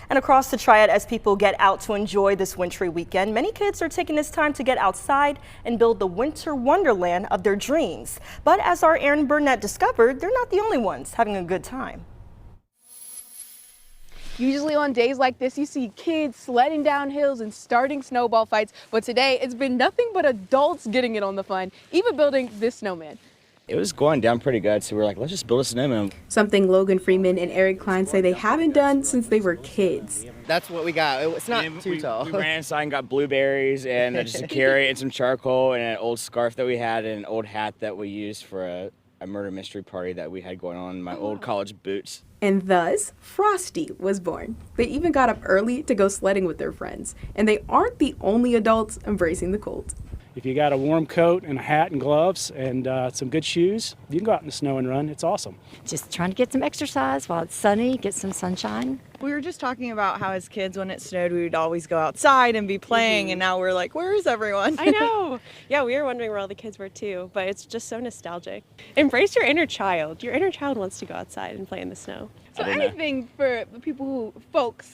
And across the Triad, as people get out to enjoy this wintry weekend, many kids are taking this time to get outside and build the winter wonderland of their dreams. But as our Aaron Burnett discovered, they're not the only ones having a good time. Usually on days like this, you see kids sledding down hills and starting snowball fights, but today it's been nothing but adults getting in on the fun, even building this snowman. It was going down pretty good, so we were like, let's just build a snowman. Something Logan Freeman and Eric Klein say they haven't done since they were kids. That's what we got. It's not too tall. We ran inside and got blueberries and just a carrot and some charcoal and an old scarf that we had and an old hat that we used for a murder mystery party that we had going on in my old college boots. And thus, Frosty was born. They even got up early to go sledding with their friends. And they aren't the only adults embracing the cold. If you got a warm coat and a hat and gloves and some good shoes, you can go out in the snow and run. It's awesome. Just trying to get some exercise while it's sunny, get some sunshine. We were just talking about how as kids when it snowed we would always go outside and be playing, and now we're like, where is everyone? I know. Yeah, we were wondering where all the kids were too, but it's just so nostalgic. Embrace your inner child. Your inner child wants to go outside and play in the snow. So anything for the people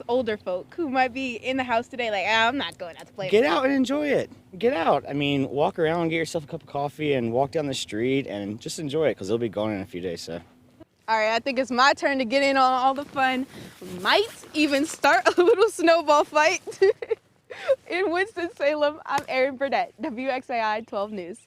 older folk who might be in the house today like, I'm not going out to play. Get out and enjoy it. Get out. I mean, walk around, get yourself a cup of coffee and walk down the street and just enjoy it because it'll be gone in a few days. So. All right, I think it's my turn to get in on all the fun. Might even start a little snowball fight. In Winston-Salem, I'm Aaron Burnett, WXAI 12 News.